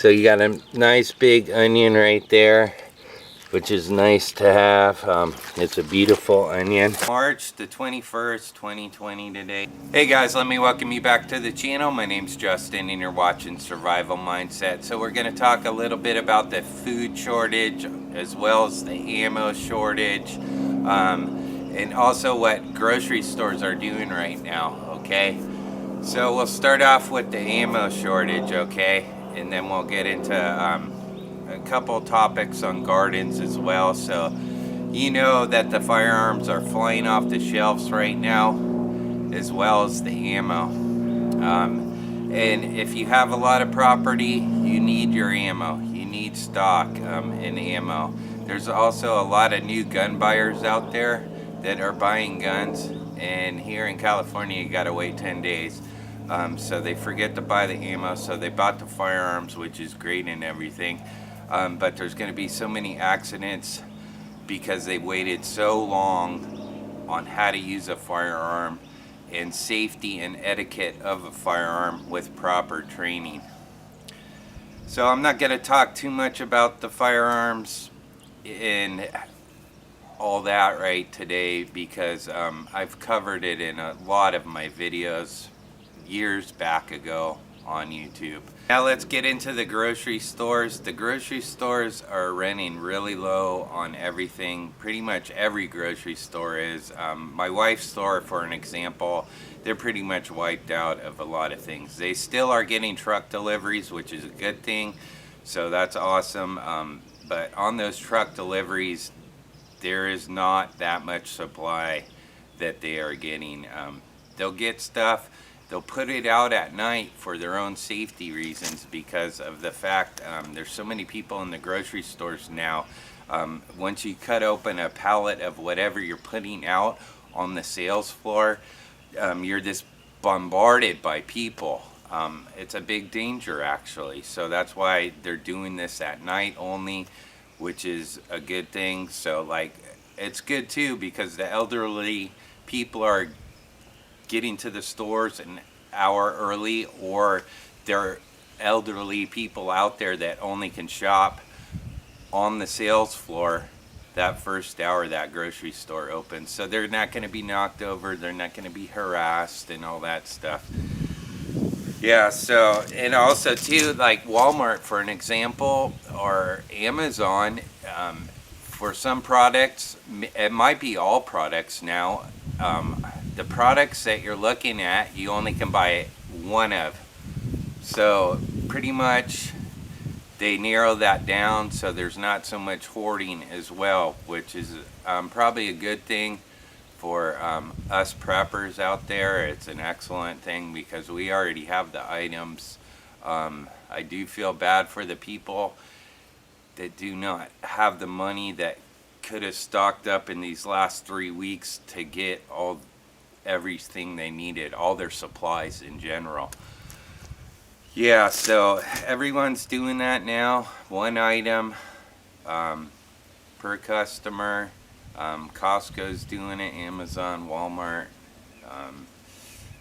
So you got a nice big onion right there, which is nice to have. It's a beautiful onion. March the 21st, 2020 today. Hey guys, let me welcome you back to the channel. My name's Justin and you're watching Survival Mindset. So we're going to talk a little bit about the food shortage as well as the ammo shortage, and also what grocery stores are doing right now, okay? So we'll start off with the ammo shortage, okay? And then we'll get into a couple topics on gardens as well. So you know that the firearms are flying off the shelves right now, as well as the ammo. And if you have a lot of property, you need your ammo. You need stock in ammo. There's also a lot of new gun buyers out there that are buying guns, and here in California you gotta wait 10 days. So they forget to buy the ammo, so they bought the firearms, which is great and everything. But there's going to be so many accidents because they waited so long on how to use a firearm and safety and etiquette of a firearm with proper training. So I'm not going to talk too much about the firearms and all that right today because I've covered it in a lot of my videos years back ago on YouTube. Now let's get into the grocery stores. The grocery stores are running really low on everything. Pretty much every grocery store is. My wife's store, for an example, they're pretty much wiped out of a lot of things. They still are getting truck deliveries, which is a good thing, so that's awesome. But on those truck deliveries, there is not that much supply that they are getting. They'll get stuff. They'll put it out at night for their own safety reasons because of the fact there's so many people in the grocery stores now. Once you cut open a pallet of whatever you're putting out on the sales floor, you're just bombarded by people. It's a big danger actually. So that's why they're doing this at night only, which is a good thing. So like, it's good too because the elderly people are getting to the stores an hour early, or there are elderly people out there that only can shop on the sales floor that first hour that grocery store opens. So they're not going to be knocked over, they're not going to be harassed and all that stuff. Yeah, so, and also too, like Walmart for an example, or Amazon, for some products, it might be all products now, the products that you're looking at, you only can buy one of. So pretty much they narrow that down so there's not so much hoarding as well, which is probably a good thing for us preppers out there. It's an excellent thing because we already have the items. I do feel bad for the people that do not have the money that could have stocked up in these last 3 weeks to get everything they needed, all their supplies in general. Yeah, so everyone's doing that now, one item per customer. Costco's doing it, Amazon, Walmart,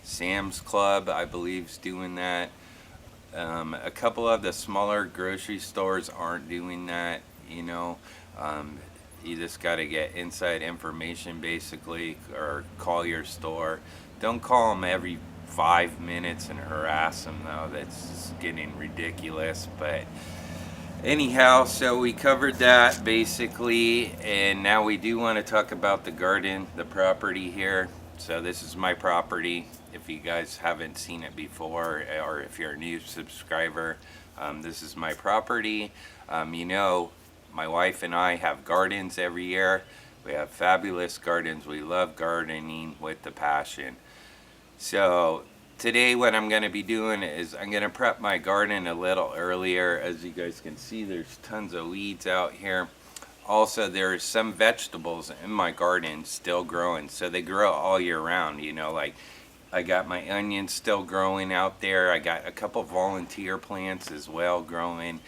Sam's Club I believe is doing that. A couple of the smaller grocery stores aren't doing that, you know. You just got to get inside information basically, or call your store. Don't call them every 5 minutes and harass them though. That's just getting ridiculous. But anyhow, so we covered that basically, and now we do want to talk about the garden, the property here. So this is my property. If you guys haven't seen it before, or if you're a new subscriber, this is my property. You know, my wife and I have gardens every year. We have fabulous gardens. We love gardening with the passion. So today what I'm going to be doing is I'm going to prep my garden a little earlier. As you guys can see, there's tons of weeds out here. Also, there's some vegetables in my garden still growing. So they grow all year round, you know, like I got my onions still growing out there. I got a couple volunteer plants as well growing.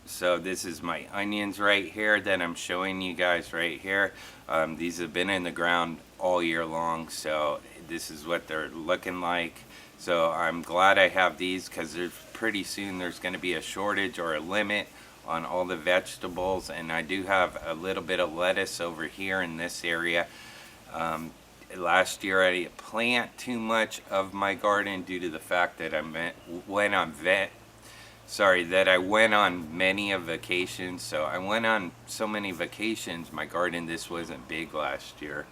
So this is my onions right here that I'm showing you guys right here. These have been in the ground all year long, so this is what they're looking like. So I'm glad I have these, because there's pretty soon there's going to be a shortage or a limit on all the vegetables. And I do have a little bit of lettuce over here in this area. Last year I didn't plant too much of my garden due to the fact that I went on many of vacations. So I went on so many vacations, my garden this wasn't big last year.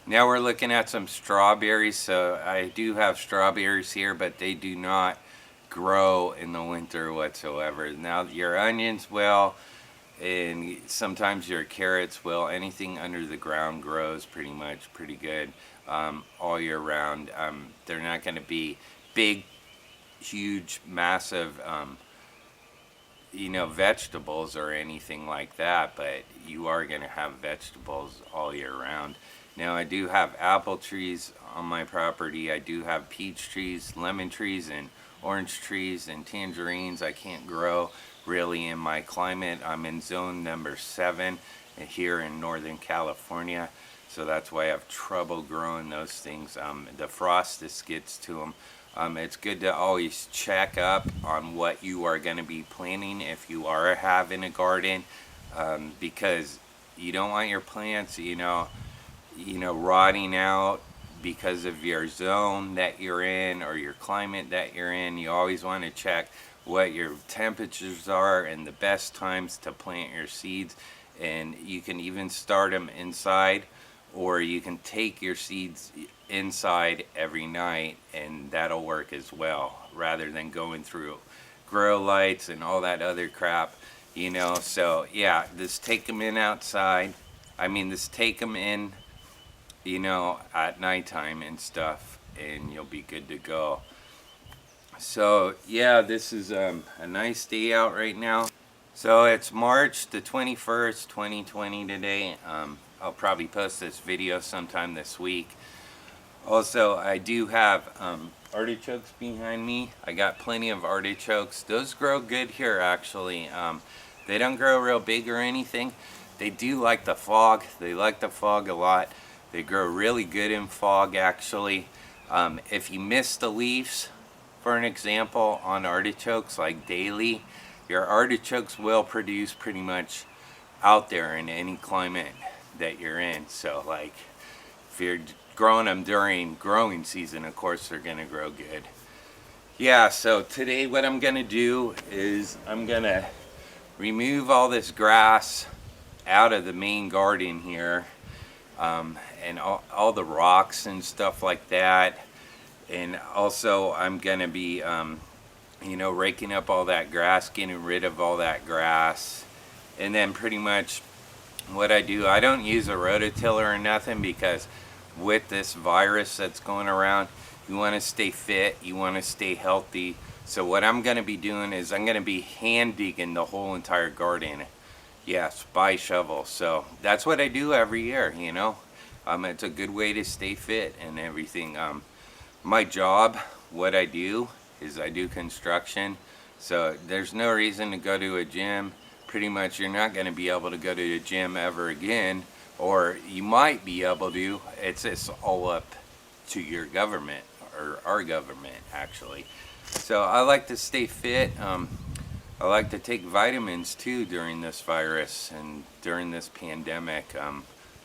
Now we're looking at some strawberries. So I do have strawberries here, but they do not grow in the winter whatsoever. Now your onions will, and sometimes your carrots will. Anything under the ground grows pretty good all year round. They're not going to be big, huge, massive vegetables or anything like that, but you are going to have vegetables all year round. Now I do have apple trees on my property. I do have peach trees, lemon trees, and orange trees, and tangerines. I can't grow really in my climate. I'm in zone number 7 here in Northern California, so that's why I have trouble growing those things. The frost just gets to them. It's good to always check up on what you are going to be planting if you are having a garden, because you don't want your plants rotting out because of your zone that you're in or your climate that you're in. You always want to check what your temperatures are and the best times to plant your seeds. And you can even start them inside, or you can take your seeds inside every night, and that'll work as well, rather than going through grow lights and all that other crap, So yeah, just take them in outside. Just take them in, at nighttime and stuff, and you'll be good to go. So yeah, this is a nice day out right now. So it's March the 21st, 2020 today. I'll probably post this video sometime this week. Also, I do have artichokes behind me. I got plenty of artichokes. Those grow good here, actually. They don't grow real big or anything. They do like the fog. They like the fog a lot. They grow really good in fog, actually. If you miss the leaves, for an example, on artichokes, like daily, your artichokes will produce pretty much out there in any climate that you're in. So like, if you're growing them during growing season, of course they're gonna grow good. Yeah, so today what I'm gonna do is I'm gonna remove all this grass out of the main garden here, and all the rocks and stuff like that. And also I'm gonna be raking up all that grass, getting rid of all that grass. And then pretty much what I do, I don't use a rototiller or nothing, because with this virus that's going around, you want to stay fit, you want to stay healthy. So what I'm going to be doing is I'm going to be hand digging the whole entire garden. Yes, by shovel. So that's what I do every year, It's a good way to stay fit and everything. My job, what I do is I do construction. So there's no reason to go to a gym. Pretty much you're not going to be able to go to the gym ever again, or you might be able to. It's just all up to your government, or our government actually. So I like to stay fit. I like to take vitamins too during this virus and during this pandemic,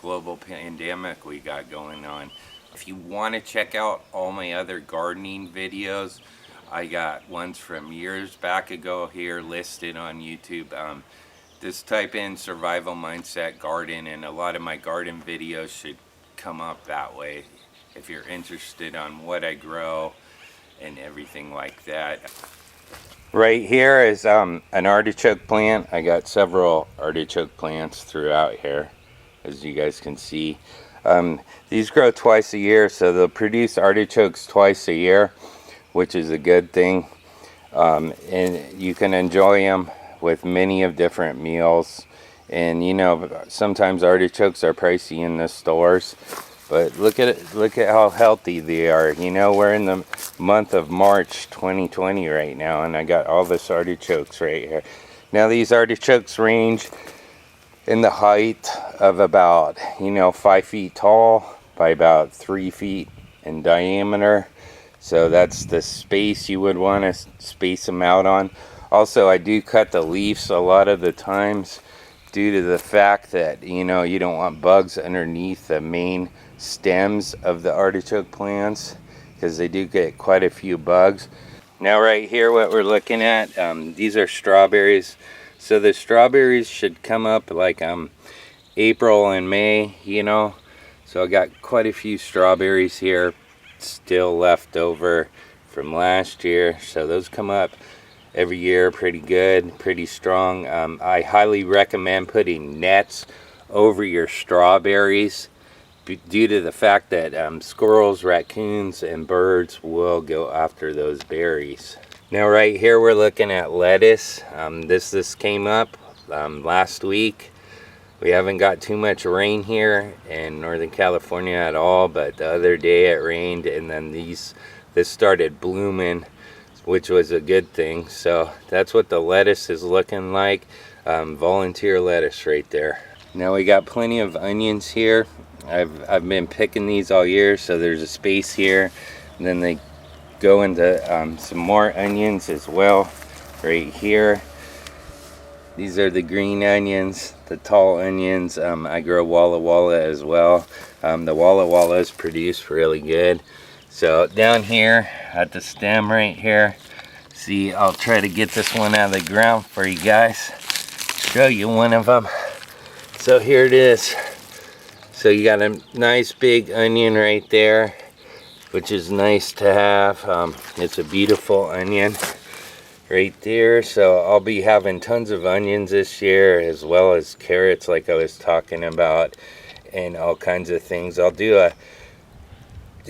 global pandemic we got going on. If you want to check out all my other gardening videos, I got ones from years back ago here listed on YouTube. Just type in survival mindset garden, and a lot of my garden videos should come up that way if you're interested on what I grow and everything like that. Right here is an artichoke plant. I got several artichoke plants throughout here, as you guys can see. These grow twice a year, so they'll produce artichokes twice a year, which is a good thing. And you can enjoy them with many of different meals. And sometimes artichokes are pricey in the stores, but look at how healthy they are. We're in the month of March 2020 right now, and I got all this artichokes right here. Now these artichokes range in the height of about 5 feet tall by about 3 feet in diameter. So that's the space you would want to space them out on. Also, I do cut the leaves a lot of the times due to the fact that, you know, you don't want bugs underneath the main stems of the artichoke plants, because they do get quite a few bugs. Now right here, what we're looking at, these are strawberries. So the strawberries should come up like April and May, you know. So I got quite a few strawberries here still left over from last year. So those come up every year pretty good, pretty strong. I highly recommend putting nets over your strawberries due to the fact that squirrels, raccoons, and birds will go after those berries. Now right here we're looking at lettuce. This came up last week. We haven't got too much rain here in Northern California at all, but the other day it rained, and then this started blooming, which was a good thing. So that's what the lettuce is looking like. Volunteer lettuce right there. Now we got plenty of onions here. I've been picking these all year, so there's a space here, and then they go into some more onions as well right here. These are the green onions, the tall onions. I grow Walla Walla as well. The Walla Wallas produce really good. So down here at the stem right here, see, I'll try to get this one out of the ground for you guys. Show you one of them. So here it is. So you got a nice big onion right there, which is nice to have. It's a beautiful onion right there. So I'll be having tons of onions this year, as well as carrots like I was talking about, and all kinds of things. I'll do a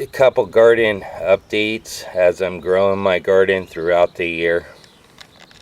couple garden updates as I'm growing my garden throughout the year.